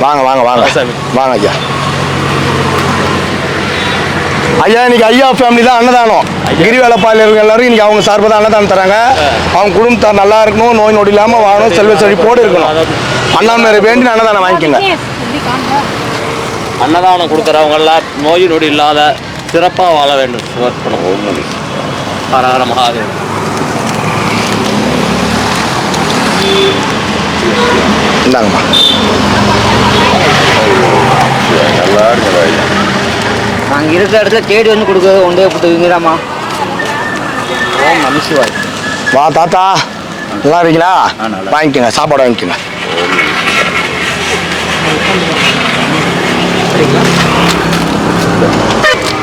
வாங்க வாங்க வாங்க வாங்க ஐயா. ஐயா இன்னைக்கு ஐயா ஃபேமிலி தான் அன்னதானம். கிரிவலப்பாளையில் இருக்க எல்லாரும் இன்னைக்கு அவங்க சார்பாக தான் அன்னதானம் தராங்க. அவங்க குடும்பத்தார் நல்லா இருக்கணும், நோய் நொடி இல்லாமல் வாழணும், செல்வ செழிப்போடு இருக்கணும். அண்ணாமலை வேண்டி அன்னதானம் வாங்கிக்கோங்க. அன்னதானம் கொடுக்குறவங்கெல்லாம் நோய் நொடி இல்லாத சிறப்பாக வாழ வேண்டும். சிவப்பணம் ஹரஹர மகாதேவ். இந்தாங்கம்மா. நல்லா இருக்கு. நாங்கள் இருக்கிற இடத்துல தேடி வந்து கொடுக்க ஒன்றே கொடுத்துருங்கிறாம்மா. ஓம் நம சிவாய். வா தாத்தா, நல்லா இருக்கீங்களா? வாங்கிக்கோங்க, சாப்பாடு வாங்கிக்கோங்க.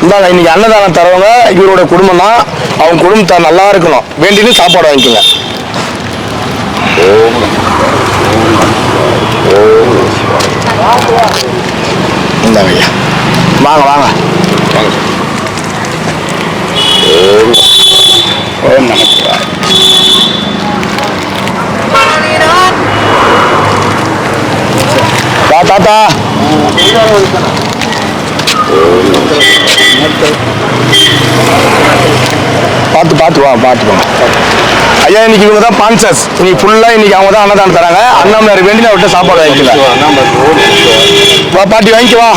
இந்தாங்க, இன்னைக்கு அன்னதானம் தரவங்க இவரோட குடும்பம் தான். அவங்க குடும்பத்தார் நல்லா இருக்கணும் வேண்டின்னு சாப்பாடு வாங்கிக்கோங்க. இந்தாங்க ஐயா, வாங்க வாங்க. ஓம் நம சிவாய். வா தாத்தா. பார்த்து பார்த்து வா, பார்த்து போங்க ஐயா. இன்னைக்கு இவங்க தான் ஸ்பான்சர்ஸ். இன்னைக்கு ஃபுல்லாக இன்னைக்கு அவங்க தான் அன்னதானம் தராங்க. அண்ணாமலை வேண்டி அவர்கிட்ட சாப்பாடு வாங்கிக்கலாம். வா பாட்டி வாங்கிக்க வா.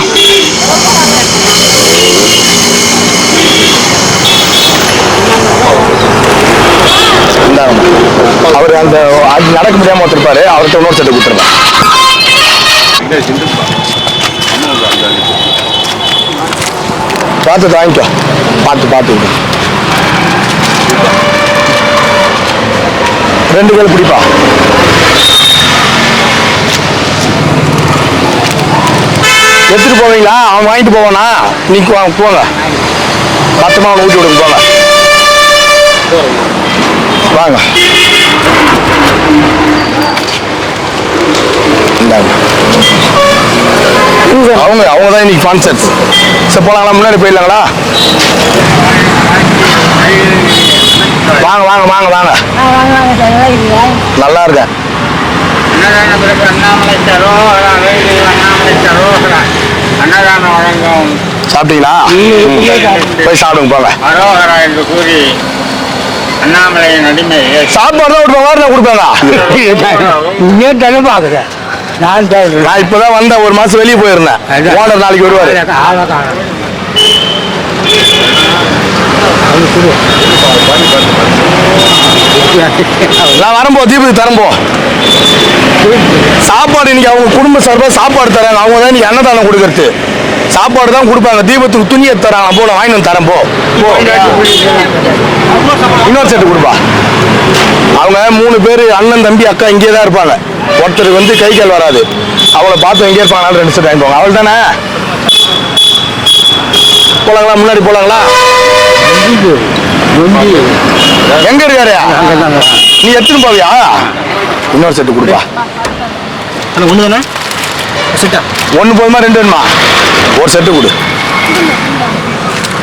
இந்தாங்க, அவர் அந்த அது நடக்க முடியாமல் ஒருத்தருப்பாரு, அவர்கிட்ட இன்னொரு செட்டு கொடுத்துருங்க. பார்த்து வாங்கிக்கோ, பார்த்து பார்த்து 2 பேர் பிடிப்பா. எடுத்துட்டு போவீங்களா? அவன் வாங்கிட்டு போவானா? நீக்கு வாங்க போங்க, பத்தமா அவனை ஊட்டி விடுங்க போங்க. வாங்க அவங்க அவங்க தான் இன்னைக்கு ஸ்பான்சர்ஸ். சரி போலாங்களா? முன்னாடி போயிடலாங்களா? வாங்க வாங்க வாங்க வாங்க. நல்லா இருக்கேன். சாப்பிட்டீங்களா? போய் சாப்பிடுங்க போங்க. அரோகரா என்று கூறி அண்ணாமலையின் அடிமை சாப்பாடு தான் கொடுப்பாங்க. பாக்குறேன். நான் இப்பதான் வந்தேன், 1 மாசம் வெளியே போயிருந்தேன். ஓனர் நாளைக்கு வருவாரு. நான் வரும்போ தீபத்துக்கு தரம்போ சாப்பாடு இன்னைக்கு அவங்க குடும்ப சார்பாக சாப்பாடு தராங்க. அவங்க தான் இன்னைக்கு அன்னதானம் கொடுக்கறது. சாப்பாடு தான் கொடுப்பாங்க. தீபத்துக்கு துணியை தராங்க. போல வாங்கி வந்து தரேன். போ இன்னொரு செட்டு கொடுப்பா. அவங்க 3 பேர் அண்ணன் தம்பி அக்கா இங்கே தான் இருப்பாங்க. ஒருத்தருக்கு வந்து கை கால் வராது. அவளை பார்த்து எங்கே இருப்பாங்க. 2 செட் வாங்கிப்பாங்க. அவள் தானே. போலாங்களா? முன்னாடி போலாங்களா? எங்க இருக்காரு? நீ எடுத்துன்னு போவியா? இன்னொரு செட்டு கொடுப்பா. ஒன்று தானே செட்டா? 1 போதுமா 2 வேணுமா? ஒரு செட்டு கொடு.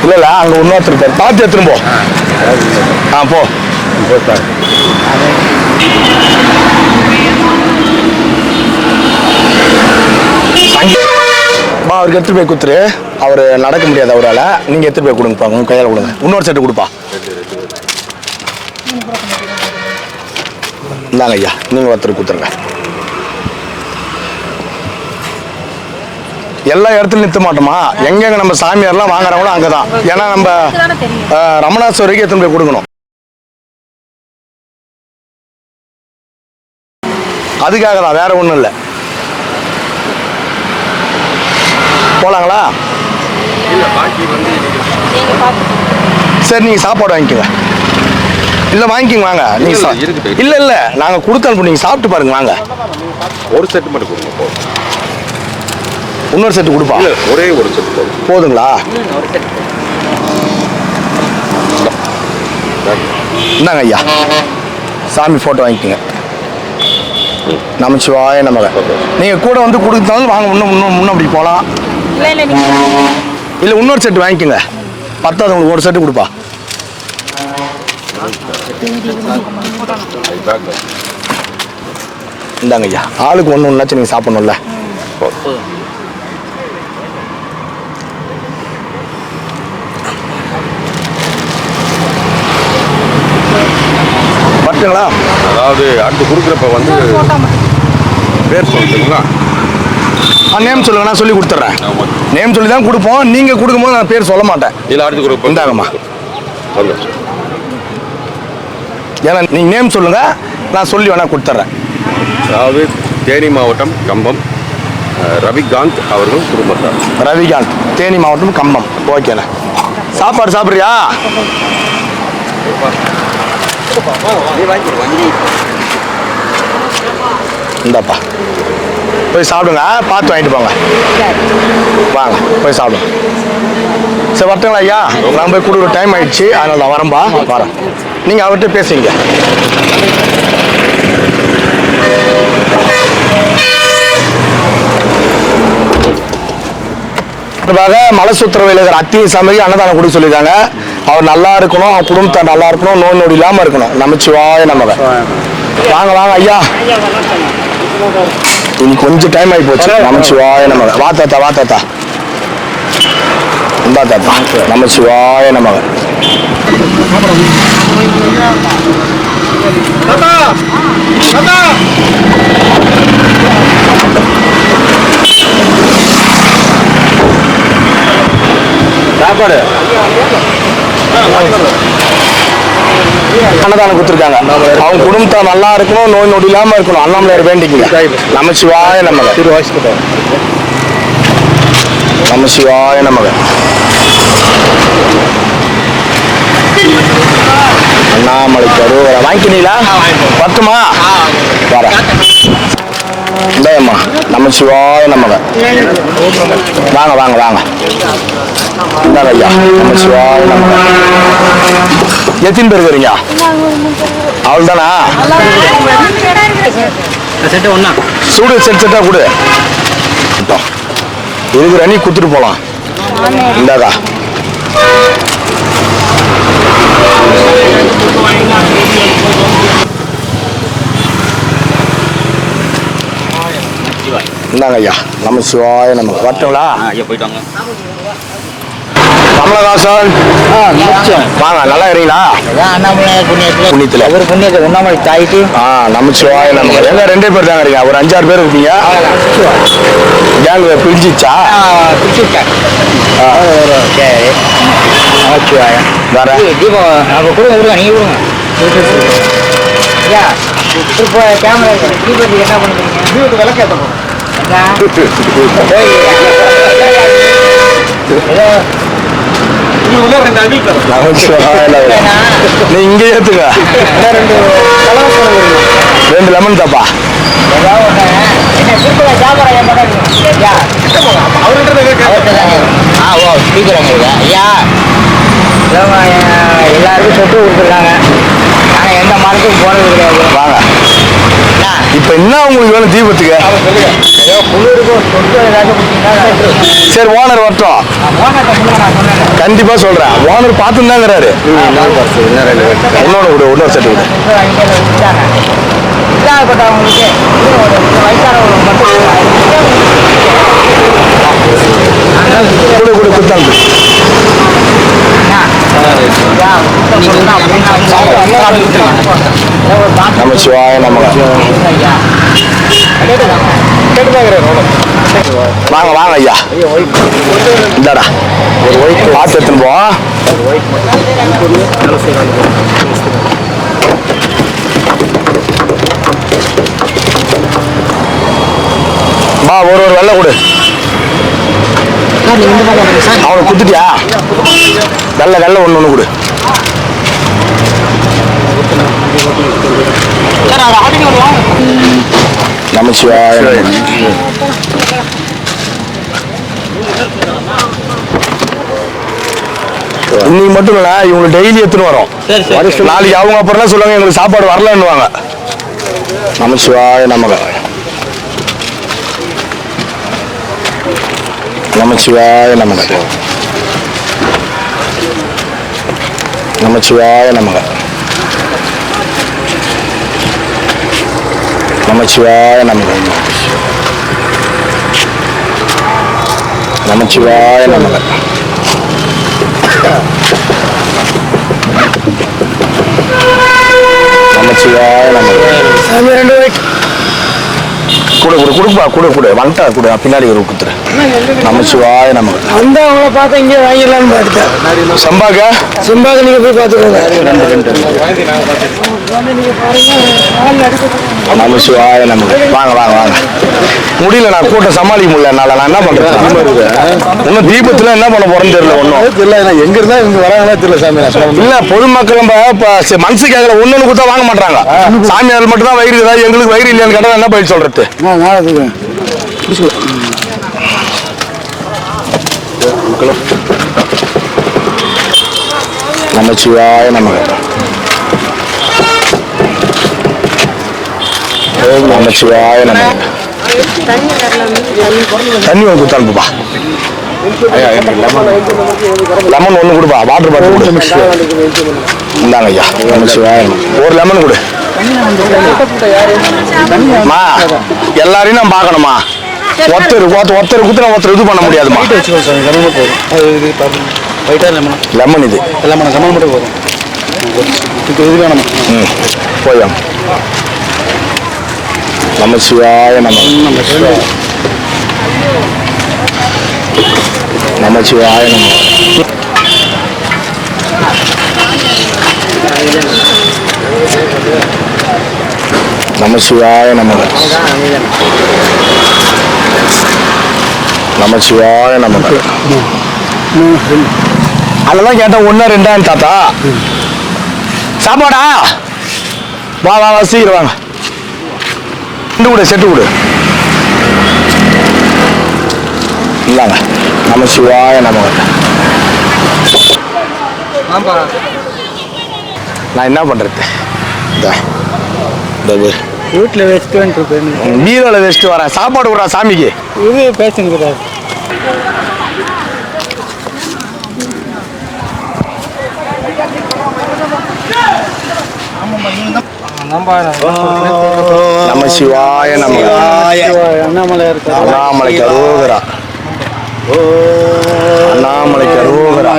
இல்ல அங்க இன்னொருத்தர் இருப்பார், பார்த்து எடுத்துன்னு போ. போ. அவருக்கு எடுத்துட்டு போய் குத்துரு. அவரு நடக்க முடியாது அவரால். நீங்க எடுத்துட்டு போய் கொடுங்கப்பா. உங்க கையால் கொடுங்க. இன்னொரு செட்டு கொடுப்பா. இந்தாங்க ஐயா, நீங்க ஒருத்தர் குத்துருங்க. எல்லா இடத்துலையும் நிறுத்த மாட்டோமா? எங்கெங்க நம்ம சாமியார்லாம் வாங்குறாங்களோ அங்கதான். ஏன்னா நம்ம ரமணாஸ்வரிக்கு எடுத்துன்னு போய் கொடுக்கணும். அதுக்காக தான், வேற ஒன்றும் இல்லை. போலாங்களா? சரி, நீங்க சாப்பாடு வாங்கிக்கோங்க. இல்ல வாங்கிக்கோங்க, வாங்க. நீங்க இல்ல இல்ல நாங்க கொடுத்து அனுப்பி, நீங்க சாப்பிட்டு பாருங்க. வாங்க. ஒரு செட் மட்டும் கொடுங்க. இன்னொரு செட்டு கொடுப்பா. ஒரே ஒரு செட் போதுங்களா? இந்தாங்க ஐயா, சாமி போட்டோ வாங்கிக்கோங்க. நமச்சிவாய நமக. நீங்க கூட வந்து கொடுத்தாலும் வாங்க. இன்னும் அப்படி போகலாம். இல்லை இன்னொரு செட்டு வாங்கிக்கோங்க. 10வது உங்களுக்கு ஒரு செட்டு கொடுப்பா. இந்தாங்க ஐயா, ஆளுக்கு ஒன்று ஒன்றாச்சும் நீங்கள் சாப்பிடணும்ல. போதும். பட்டுங்களா? அதாவது அடுத்து கொடுக்குறப்ப வந்து பேர் சொல்லுங்களா? நேம் சொல்லுங்க, நான் சொல்லி கொடுத்துட்றேன். நேம் சொல்லி தான் கொடுப்போம். நீங்கள் கொடுக்கும்போது நான் பேர் சொல்ல மாட்டேன். இல்லை அடுத்து கொடுப்போம். இந்தாங்கம்மா. வந்து ஏன்னா நீங்கள் நேம் சொல்லுங்கள், நான் சொல்லி வேணால் கொடுத்துட்றேன். அதாவது தேனி மாவட்டம் கம்பம் ரவிகாந்த் அவர்கள் குடும்பத்தார். ரவிகாந்த், தேனி மாவட்டம் கம்பம். ஓகேண்ணே. சாப்பாடு சாப்பிட்றியா? இந்தாப்பா, போய் சாப்பிடுங்க. பார்த்து வாங்கிட்டு போங்க. வாங்க போய் சாப்பிடுங்க. சரி வரட்டுங்களா ஐயா? நான் போய் கொடுக்குற டைம் ஆயிடுச்சு, அதனால நான் வரேன்பா. வரேன். நீங்கள் அவர்கிட்ட பேசுங்க. மலை சுத்திரவையில் இருக்கிற அத்திய சமைக்கு அன்னதானம் கொடுக்க சொல்லியிருக்காங்க. அவர் நல்லா இருக்கணும், அவர் குடும்பத்தை நல்லா இருக்கணும், நோய் நொடி இல்லாமல் இருக்கணும். நமச்சிவாய நமக. வாங்க வாங்க ஐயா, இன்னைக்கு கொஞ்சம் டைம் ஆகி போச்சு. நமச்சிவாய நமக. வா தாத்தா, வா தாத்தா. இந்தா தாத்தா. நமச்சிவாய நமக. சாப்பாடு அன்னதானம் கொடுத்துருக்காங்க. அவங்க குடும்பத்தை நல்லா இருக்கணும், நோய் நொடி இல்லாம இருக்கணும். அண்ணாமலையார் வேண்டிக்குங்க. நமச்சிவாய நமக. நமச்சிவாய நமக. அண்ணாமலை கருவறை வாங்கிக்கிறீங்களா? பத்துமா? வர இந்தாயம்மா. நமச்சிவாய நமக. வாங்க வாங்க வாங்க. இந்தாங்க ஐயா. நமச்சிவாய நமக. எத்தனை பேர் வரீங்க? அவள் தானா? சூடு செட் செட்டா கொடு. இருக்கிற அணி கொடுத்துட்டு போலாம். இந்தாக்கா. இந்தாங்க ஐயா. நமச்சிவாய நமக. வரட்டுங்களா? போயிட்டாங்க. கமலஹாசன் வாங்க. நல்லா இருக்கீங்களா? புண்ணியத்தில் அவர் புண்ணியத்தை உண்ணாமலை தாயிட்டு நமச்சிவாய நமக. எங்க 2 பேர் தாங்க இருக்கீங்க? ஒரு 5-6 பேர் இருப்பீங்க. கேங் பிரிஞ்சிச்சா? சரி. நமச்சிவாயம். வேற தீபம் அப்போ கொடுங்க, நீங்கள் கொடுங்க. ஐயா இப்போ கேமரா தீபத்துக்கு என்ன பண்ணுறீங்க? தீபத்துக்கு விளக்கு ஏற்றணும். நீ இங்க ஏத்துங்க. 2 லெமன் தாப்பா. எல்லாருக்கும் சொட்டு கொடுத்துருக்காங்க. நாங்கள் எந்த மரத்துக்கும் போனது கிடையாது. வாங்க. இப்ப என்ன உங்களுக்கு வேணும் தீபத்துக்கு? சரி, ஓனர் வரட்டும். கண்டிப்பா சொல்றேன். ஓனர் பார்த்துருந்தாங்கிறாரு. இன்னொரு இன்னொரு செட்டு விடு. கொடு கொடு கொடுத்தாங்க. நமச்சிவாய நமக. வாங்க வாங்க ஐயா. இந்தாடா ஒரு ஒயிட் பார்த்து எடுத்துன்னு போ. வா, ஒரு வெள்ளை கொடு. அவனுக்கு குத்துட்டியா? வெள்ளை வெள்ளை ஒன்று கொடு. நமச்சிவாய. இன்னைக்கு மட்டும் இல்ல, இவங்க டெய்லி எடுத்துன்னு வரோம். நாளைக்கு அவங்க அப்புறம் சொல்லுவாங்க எங்களுக்கு சாப்பாடு வரலன்னுவாங்க. நமச்சிவாய நமக. நமச்சிவாய நமக. நமச்சிவாய நமக. நமச்சிவாய நமக. நமச்சிவாய நமக. நமச்சிவாய நமக. சாமி 2 வெயிட் கொடு வந்துட்டா கொடு பின்னாடி ஒரு குத்துரு. நமச்சிவாய நமக. அந்த அவங்கள பார்த்து இங்கே வாங்கிடலான்னு பார்த்துட்டேன். செம்பாக நீங்க போய் பார்த்துக்கோங்க. நமச்சிவாய நமக. வாங்க முடியல, நான் கூட்டம் சமாளிக்க முடியல. நான் என்ன பண்றேன்? இன்னும் தீபத்துல என்ன பண்ண போறேன்னு தெரியல. ஒன்றும் தெரியல. எங்க இருந்தா இங்க வராங்களா தெரியல சாமி. இல்ல பொதுமக்கள் மனசு கேட்கல. ஒண்ணு கொடுத்தா வாங்க மாட்டாங்க. சாமியார் மட்டும் தான் வயிறு இருக்குதா, எங்களுக்கு வயிறு இல்லையான்னு கேட்டா என்ன பதில் சொல்றது? நமச்சிவாய நமக. நமச்சிவாய நமக. தண்ணி ஒன்று கொடுத்து அனுப்புப்பா. லெமன் ஒன்று கொடுப்பா. வாட்டர் பாட்டில் கொடு. இந்தாங்க ஐயா. நமச்சிவாய ஒரு லெமன் கொடு. எல்லாரையும் நான் பார்க்கணுமா? ஒருத்தர் குத்துனா ஒருத்தர் இது பண்ண முடியாதுமா. லெமன் இது கமல் மட்டும் போதும். இது வேணுமா? போய் நமச்சிவாய நமக. நமச்சிவாய நமக. நமச்சிவாய நமக. நமச்சிவாய நமக. அதெல்லாம் கேட்டா 1 2 தாத்தா. சாப்பாடா? வா சீக்கிரம் வாங்க. செட்டு கொடு. இந்தாங்க. நமச்சிவாய நமக. நான் என்ன பண்றது? வீட்டில் வச்சுட்டு பீரோல வச்சுட்டு வரேன். சாப்பாடு விடுறா சாமிக்கு. இது பேசுங்க. நமச்சிவாய நமக. அண்ணாமலைக்கு அரோகரா. அண்ணாமலைக்கு அரோகரா.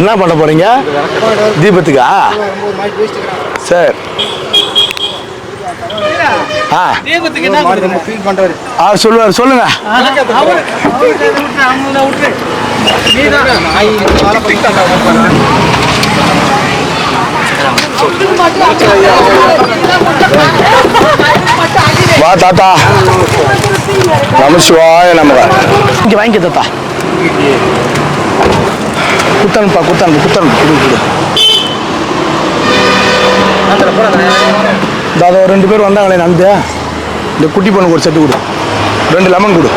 என்ன பண்ண போறீங்க தீபத்துக்கா? சரி. சொல்லுவார், சொல்லுங்க. வா தாத்தா. நமச்சிவாய நமக. இங்க வாங்கிக்க தாத்தா. குத்தனுப்பா குத்தனுப்பு. தாதா 2 பேர் வந்தாங்களே நந்து. இந்த குட்டி பொண்ணுக்கு ஒரு செட்டு கொடு. 2 லெமன் கொடு.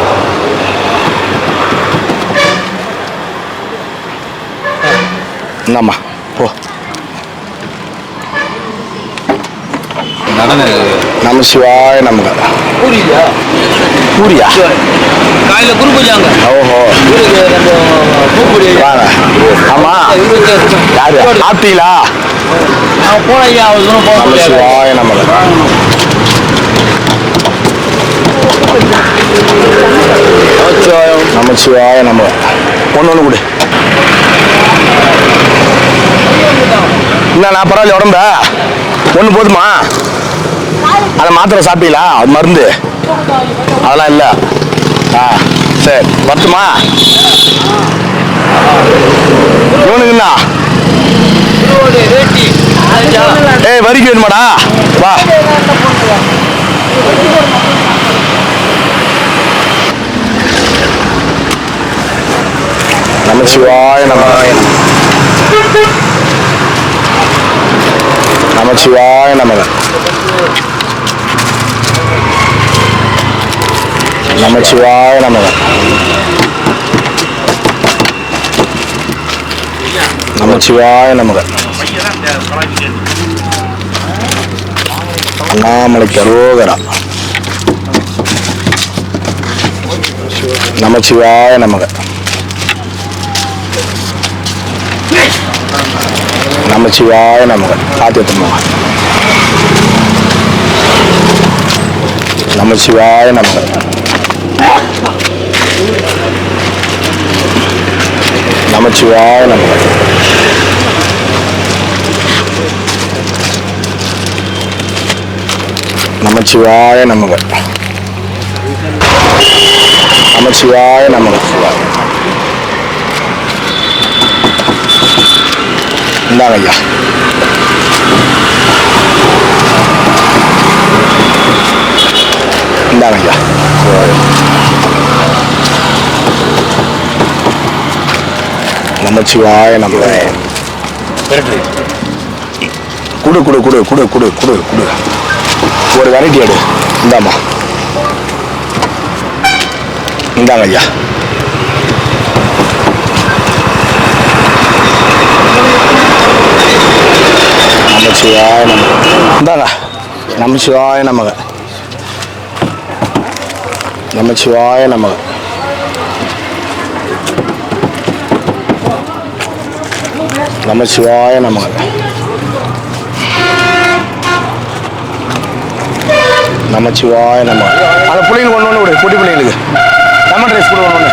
என்னம்மா போ. நமச்சிவாய நமக. பூரியா? காலையில் குரு பூஜாங்க. ஓஹோ. வாங்க. ஆமா யாரு சாப்பிட்டீங்களா? போனையா நமச்சிவாய நமக. நமச்சிவாய நமக. ஒன்று கொடு. என்ன நான் பரவாயில்ல உடம்ப? ஒன்று போதுமா? அதை மாத்திரை சாப்பிட்டீங்களா? அது மருந்து அதெல்லாம் இல்லை. சரி வரட்டுமா? இவனுக்குண்ணா வரிக்கு வேணுமாடா? வா. நமச்சிவாய நமக. நமச்சிவாய நமக. நமச்சிவாய நமக. நமச்சிவாய நமக. அண்ணாமலைக்கு அரோகரா. நமச்சிவாய நமக. நமச்சிவாய நமக. பார்த்து நமச்சிவாய நமக. நமச்சிவாய நமக. நமச்சிவாய நமக. நமச்சிவாய நமக. இந்தாங்க ஐயா. இந்தாங்க ஐயா. நமச்சிவாய நமக. குடு குடு குடு குடு குடு குடு குடு. ஒரு வெரைட்டி எடு. இந்தாம்மா. இந்தாங்க ஐயா. நமச்சிவாய நமக. இந்தாங்க. நமச்சிவாய நமக. நமச்சிவாய நமக. நமச்சிவாய நமக. நமச்சிவாய நமக. அந்த பிள்ளைங்களுக்கு ஒன்று ஒன்று விடு. குட்டி பிள்ளைங்களுக்கு லெமன் ரைஸ் கூட ஒன்று ஒன்று.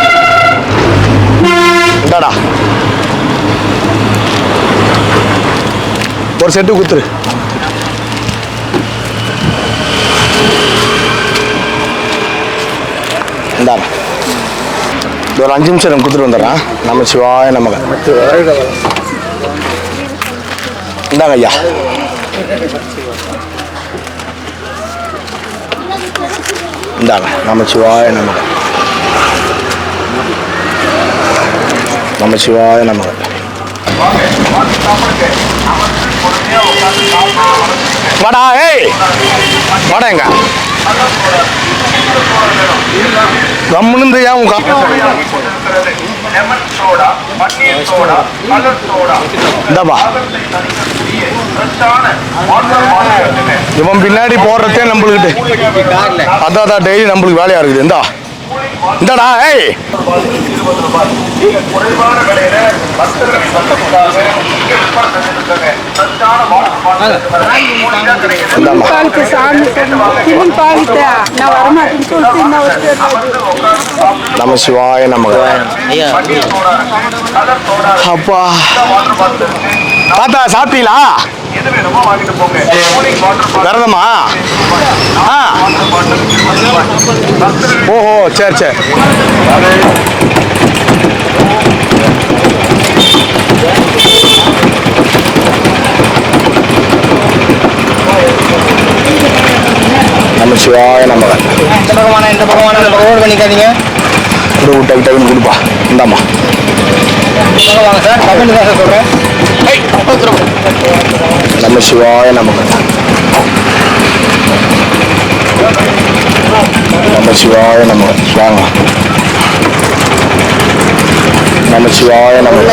இந்தாடா ஒரு செட்டு குத்துரு. இந்தாடா ஒரு 5 நிமிஷம் நம்ம குத்துட்டு வந்துடுறேன். நமச்சிவாய நமக. இந்தாங்க ஐயா. இந்தாங்க. நமச்சிவாய நமக. நமச்சிவாய நமக. வாடா ஏய் வாடா எங்க கம்முன்னு ஏன் உங்க இந்தாப்பா இவன் பின்னாடி போடுறதே நம்மளுக்கிட்ட அதான் டெய்லி நம்மளுக்கு வேலையா இருக்குது. இந்தா இந்தாடா ஏய் நமசிவாய நமக. அப்பா தாத்தா சாப்பிட்டீங்களா? விரதமா? ஓஹோ சரி சரி. நமச்சிவாய நமக. இந்த பகவான ஓடு பண்ணிக்காதீங்க. டக்கு டக்குன்னு கொடுப்பா. இந்தாம்மா. வாங்க சார். கமெண்ட் தான் சார் சொல்கிறேன். நமசிவாய நமக. நமசிவாய நமக. வாங்க. நமசிவாய நமக.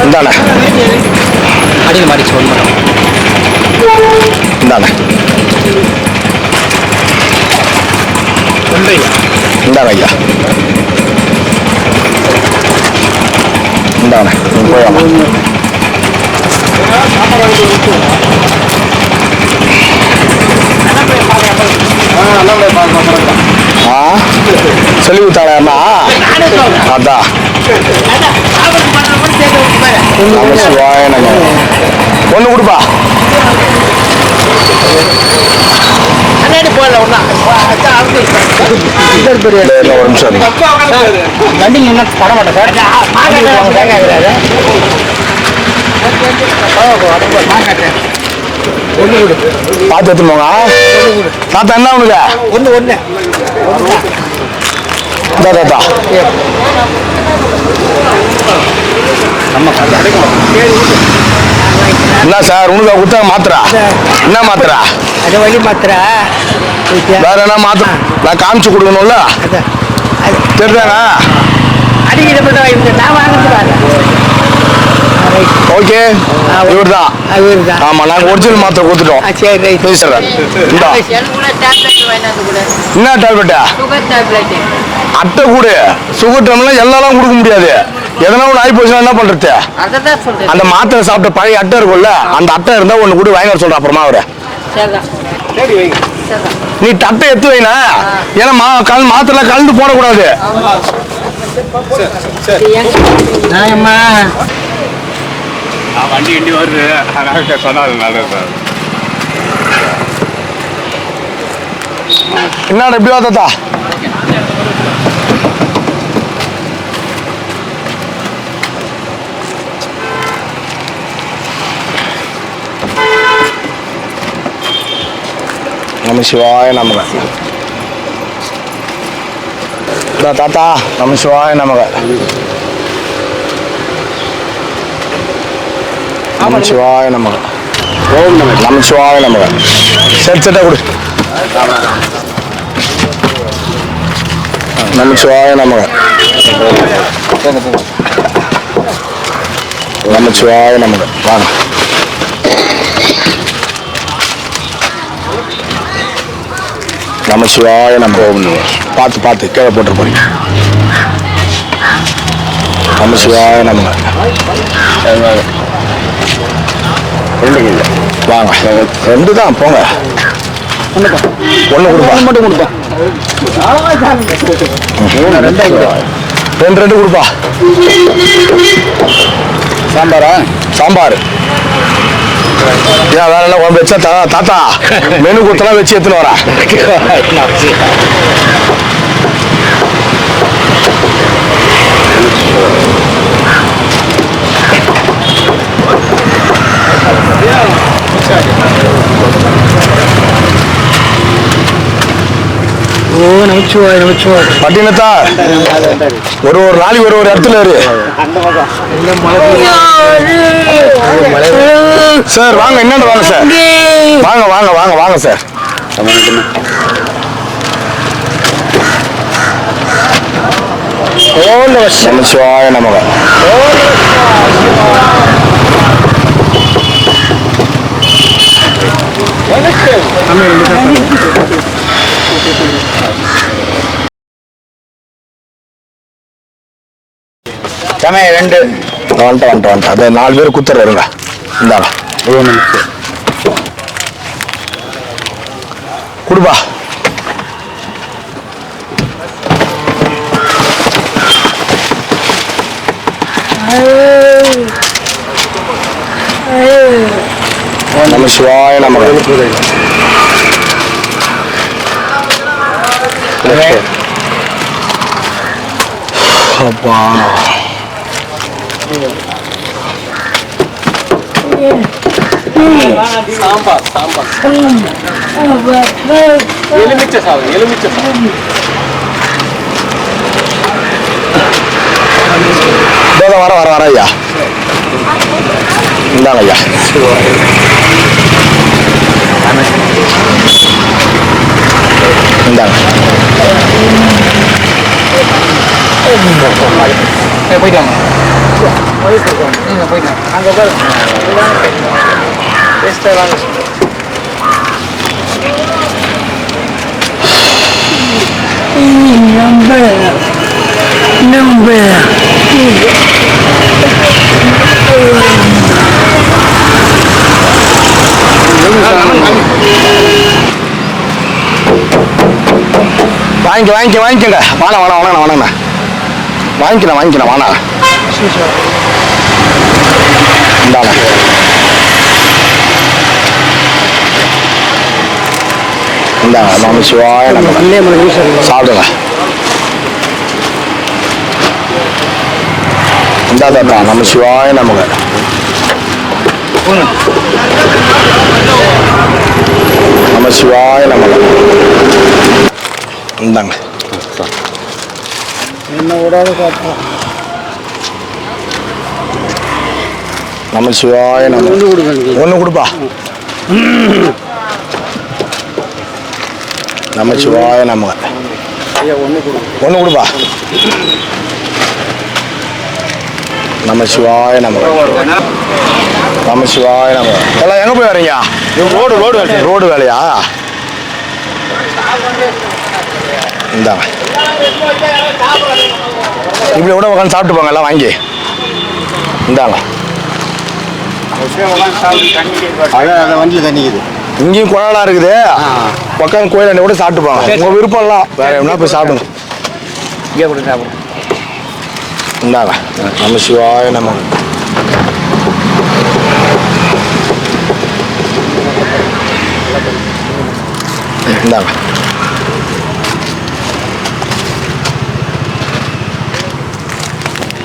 இந்தாண்ணே. அடியில் மாடி சொல்லணும். இந்தாண்ணே. இந்தாங்க ஐயா. இந்தாண்ணே. போயாமா. சொல்லி கொடுத்தாளா? அதான் நமசிவாய நமக. ஒன்று கொடுப்பா. ஒரு நிமிஷம் வண்டி என்ன தர மாட்டேன் சார். பார்த்து எடுத்துன்னு போங்க. தாத்தா என்ன உனக்கு? ஒன்று தாத்தா என்ன சார் உனக்கு கொடுத்தா மாத்திரா? என்ன மாத்திரா? அது வழி மாத்திரா. வேற என்ன மாத்திரை நான் காமிச்சு கொடுக்கணும்ல? தெரியுதாண்ணா? நான் வாங்கிட்டு ஓகே இவர் தான். ஆமா நாங்கள் ஒரிஜினல் மாத்திரை கொடுத்துட்டோம். சரி ரைட். பேசுறேன். இந்தா என்ன டேப்லெட்டா? அட்டை கூடு. சுகர் டேப்லெட் எல்லாம் கொடுக்க முடியாது. எதனா ஒன்று ஆகி போச்சுன்னா என்ன பண்றது? அந்த மாத்திரை சாப்பிட்ட பழைய அட்டை இருக்கும்ல, அந்த அட்டை இருந்தா ஒன்று கூட வாங்கி வர சொல்ற அப்புறமா அவரை. நீ தட்டை எடுத்து வைனா. ஏன்னா மாத்திரை கலந்து போடக்கூடாது. நாயம்மா வண்டி கிண்டி வருது அதனால சொன்னாலும் நல்லது. என்னடா எப்படி வாத்தா நம சிவாய நமக. தாத்தா நம சிவாய நமக. நம சிவாய நமக. ஓம் நம நம சிவாய நமக. செட்டா கொடு. நம சிவாய நமக. நம சிவாய நமக. வாங்க. நம சிவாய நமக. பார்த்து பார்த்து கீழே போட்டு போறீங்க. நம சிவாய நமக. வாங்க 2 தான் போங்க. ஒன்று கொடுப்பா மட்டும் கொடுப்பா. 2 கொடுப்பா. சாம்பாரா? சாம்பார். ஏன் வேற எல்லாம் குழம்பு வச்சா தாத்தா மெனு கொடுத்தலாம் வச்சு எடுத்துன்னு வரா. ஓ நமச்சிவாய் நமச்சிவாய். பட்டினத்தா ஒரு நாளைக்கு ஒரு இடத்துல இரு சார். வாங்க என்னன்னு வாங்க சார். வாங்க வாங்க வாங்க வாங்க சார். நம சிவாய நமக. சமயம் 2 வந்துட்டேன். அது 4 பேர் குத்துற இருங்க. இந்தாங்க கொடுப்பா. நம சிவாய நமக. அப்பா சாம்பார் சாம்பார் எலுமிச்சை சாதம் எலுமிச்சை சாதம். வர ஐயா. இந்தாங்க ஐயா. இந்தாங்க. போயிட்டாங்க போயிட்டாங்க அங்கே வாங்கிக்கங்க. வாணா வாங்கிக்கிறேன் வாணா. இந்தாங்க. இந்தாங்க நம சிவாய நமக. சாப்பிடுங்க. இந்தா தாத்தா நம சிவாய நமக. நம சிவாய நமக. இந்தாங்க. என்ன விடாத காப்போம். நம சிவாய நமக. ஒன்று கொடுப்பா. நம சிவாய நமக. ஒன்று கொடுப்பா. நம சிவாய நமக. நம சிவாய நமக. எல்லாம் எங்கே போய் வரீங்க? ரோடு வேலையா? இந்தாங்க. இப்படி கூட உட்காந்து சாப்பிட்டு போங்க எல்லாம் வாங்கி. இந்தாங்க. வண்டியில் தண்ணிக்குது. இங்கேயும் குழலாம் இருக்குது. உட்காந்து கோயில் கூட சாப்பிட்டு போங்க. உங்கள் விருப்பம்லாம் வேற என்ன போய் சாப்பிடுங்க. இங்கே கூட சாப்பிடுங்க. இந்தாங்க நம சிவாய நம. இந்தாங்க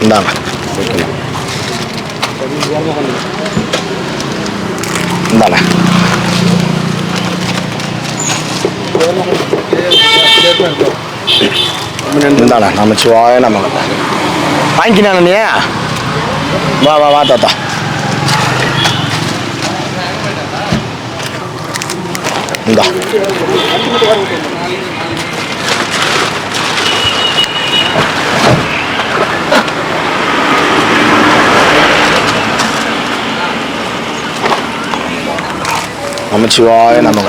இந்தாங்க இந்தாங்க இந்தாண்ணா நம்ம சிவாய நம்ம வாங்கிக்கினா நீ வா வா வா தாத்தா. இந்தா நமச்சிவாய நமக.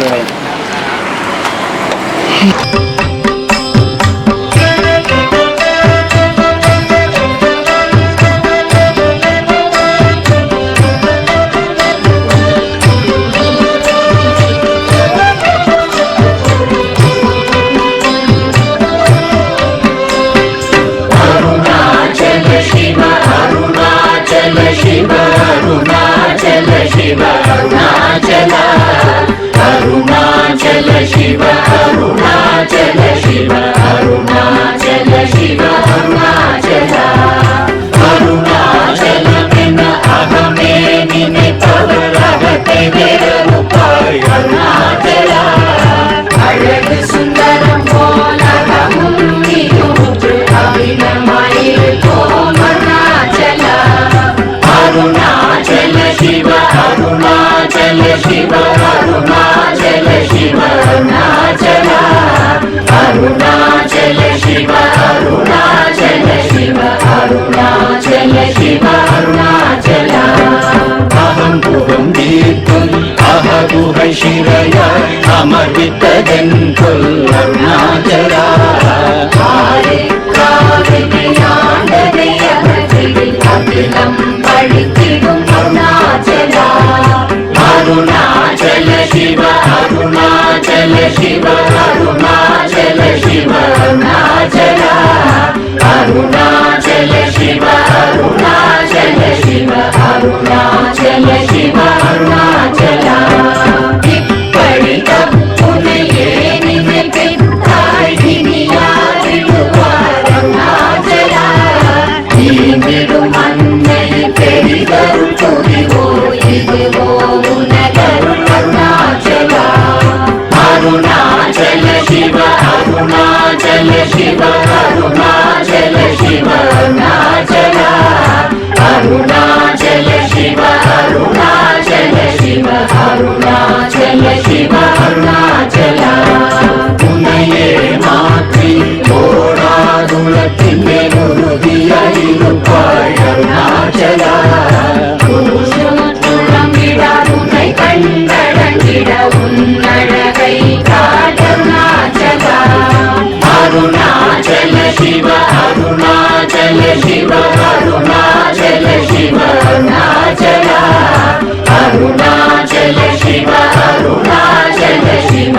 ಶಿರಯ ಅಮರ್ವಿತದೆಂಕೊಲ್ ಅರುಣಾಚಲ ಅರುಣಾಚಲ ಶಿವ ಅರುಣಾಚಲ ಶಿವ ಅರುಣಾಚಲ ಶಿವ ಅರುಣಾಚಲ ಅರುಣಾಚಲ ಶಿವ ಅರುಣಾಚಲ ಶಿವ ಅರುಣಾಚಲ ಶಿವ ಅರುಣಾಚಲ ಅರುಣಾಚಲ ಶಿವ ಅರುಣಾಚಲ ಶಿವ ಅರುಣಾಚಲ ಶಿವ ಅರುಣಾಚಲ ಅರುಣಾಚಲ ಶಿವ ಅರುಣಾಚಲ ಶಿವ ಅರುಣಾಚಲ ಶಿವ ಅರುಣಾಚಲ உன்னையே மாற்றி ஓடாதுலத்திலே உறுதிய இருப்பாய் அருணாச்சல உன்னை கண்டடங்கிட உன்னழகை காட்டருணாச்சல அருணாச்சல சிவ அருணாச்சல சிவ அருணாச்சல சிவ அருணாச்சல அருணாச்சல சிவ அருணாச்சல சிவ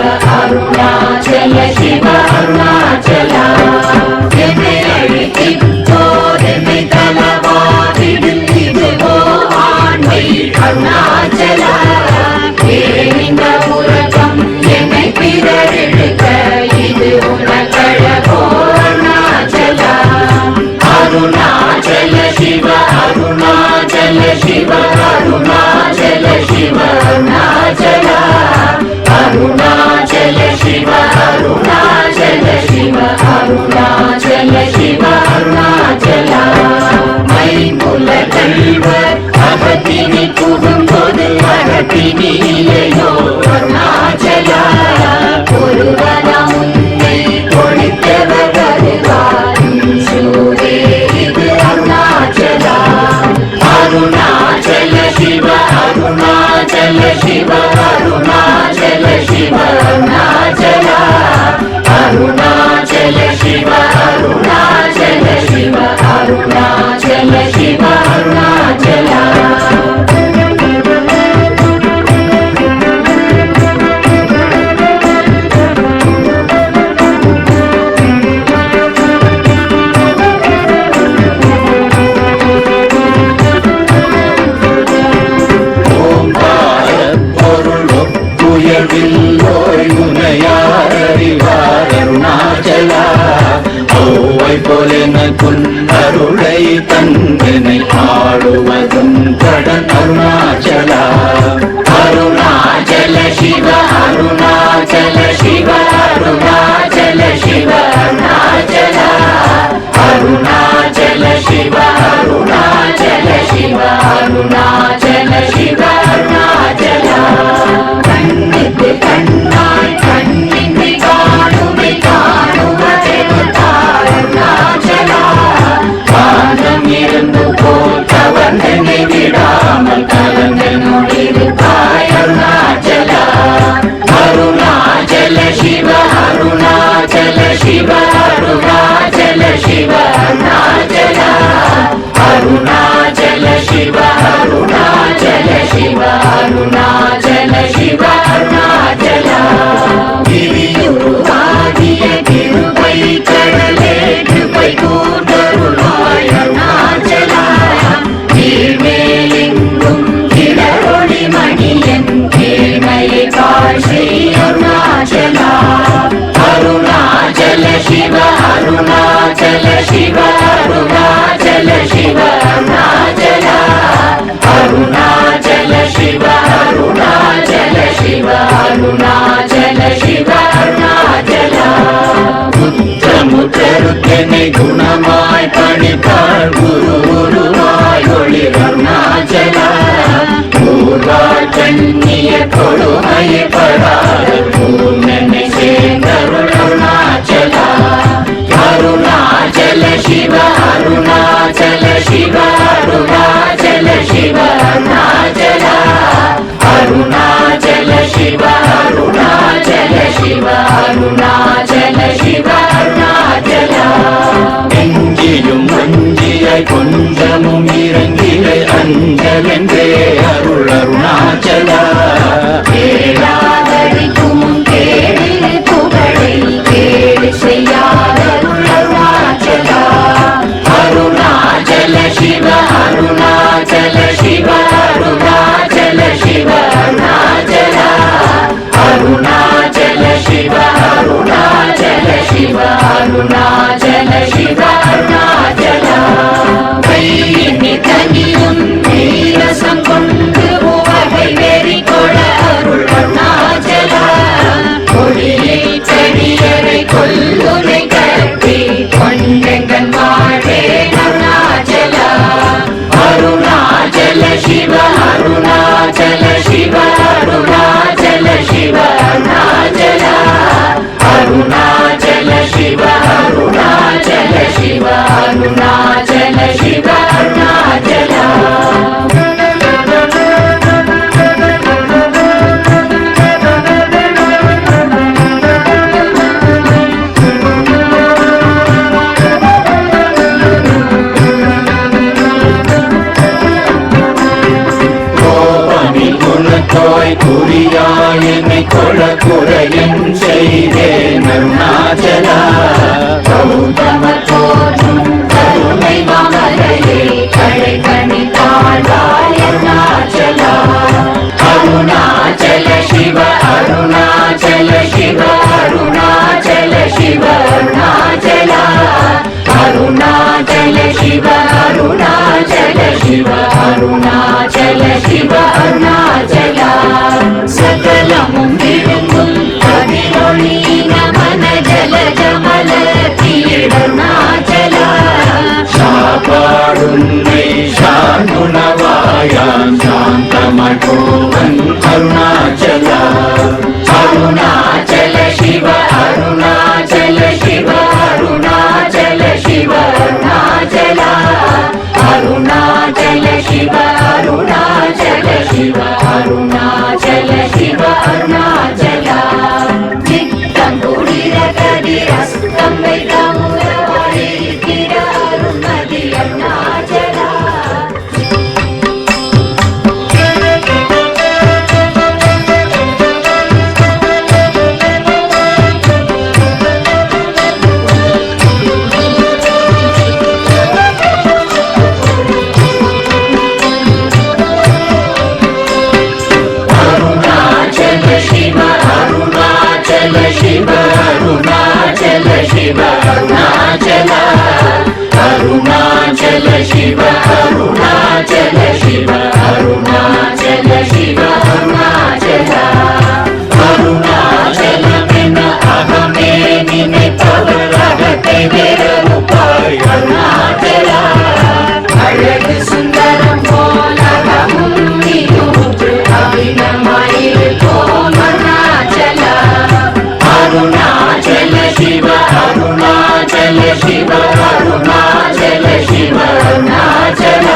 शिव अरुणाचल शिव अरुणाचल अरुणाचल शिव अरुणाचल शिव अरुणाचल शिव अरुणाचल गिरियुरुवागिय கிருபை கடலே கிருபை கூர்ந்தருளாய் அருணாச்சல கீழ்மேலெங்கும் கிளரொளி மணியன் கேள்மையை காட்சி அருணாச்சல அருணாச்சல சிவ அருணாச்சல சிவ அருணாச்சல சிவ அருணாச்சல அருணாச்சல சிவ அருணாச்சல சிவ அருணாச்சல சிவ அருணாச்சல முத்தருத்தனை குணமாய் பணித்தாள் குரு குருவாய் ஒளி அருணாச்சல பூர்வாள் கண்ணிய கொடுமையை படாத பூர்ணனை சேர்ந்தருள் அருணாச்சல அருணாச்சல சிவ அருணாச்சல சிவ அருணாச்சல சிவ அருணாச்சல அருணாச்சல சிவ அருணாச்சல சிவ அருணாச்சல சிவ அருணாச்சல எங்கியும் அஞ்சியாய் கொஞ்சமும் இறங்கிலை அஞ்சலென்றே அருள் அருணாச்சல கேளாதடிக்கும் கேடு புகழை கேடு செய்யாத அருள் அருணாச்சல அருணாச்சல சிவ அருணாச்சல சிவ அருணாச்சல சிவ அருணாச்சல அருணாச்சல சிவ அருணாச்சல சிவ அருணாச்சல சிவ அருணாச்சல கையினி தனியும் நீரசம் கொண்டு உவகை வெறி கொள அருள் அருணாச்சல கொடியை செடியரை கொல்லுரை கட்டி கொண்டெங்கன் வாழ்வே அருணாச்சல அருணாச்சல சிவ அருணாச்சல சிவ அருணாச்சல சிவ அருணாச்சல அருணாச்சல சிவ அருணாச்சல சிவ அருணாச்சல சிவ அருணாச்சல குணத்தோய் குறியாய் என்னை கொள குறையன் செய்தேன் அருணாச்சல கௌதம தோற்றும் கருணை மாமலையே கடை கணி தாழ்வாய் அருணாச்சல அருணாச்சல சிவ அருணாச்சல சிவ அருணாச்சல சிவ அருணாச்சல அருணாச்சல சிவ அருணாச்சல சிவ அருணாச்சல சிவ அருணாச்சல சகலமும் விழுங்கும் கதிரொளி நமன ஜல ஜமல தீரருணாச்சல சாப்பாடுன்னை சாந்துணவாயாம் சாந்தமாய் போவன் அருணாச்சல அருணாச்சல சிவ அருணாச்சல சிவ அருணாச்சல சிவ அருணாச்சல அருணாச்சல சிவ அருணாச்சல சிவ அருணாச்சல சிவ அருணாச்சல சித்தம் குளிர கதிர் அஸ்தம் வைரமுறைக்கிற அருணதி அருணாச்சல शिव अरुणाचल शिव अरुणाचल अरुणाचल शिव अरुणाचल शिव अरुणाचल शिव अरुणाचल अरुणाचल में अहमे निने पवरगते वेरुपाय अरुणाचल अழகு சுந்தரம் போலகமும் நீயூற்று அபிநமாயிருப்போம் அருணாச்சல अरुणाचल शिव अरुणाचल शिव अरुणाचल शिव अरुणाचल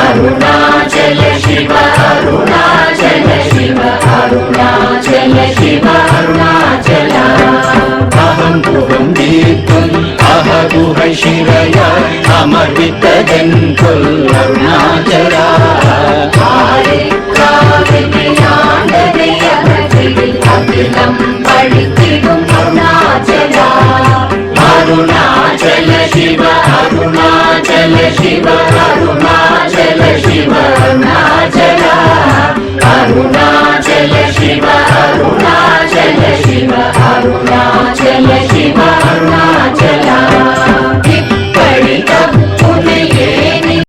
अरुणाचल शिव अरुणाचल शिव अरुणाचल शिव अरुणाचल अहं भुवं சிறைய அமர்வித்ததென் கொல் அருணாச்சலா. அகிலம் பழித்திடும் அருணாச்சலா. அருணாச்சல சிவ அருணாச்சல சிவ அருணாச்சல சிவ அருணாச்சலா. அருணா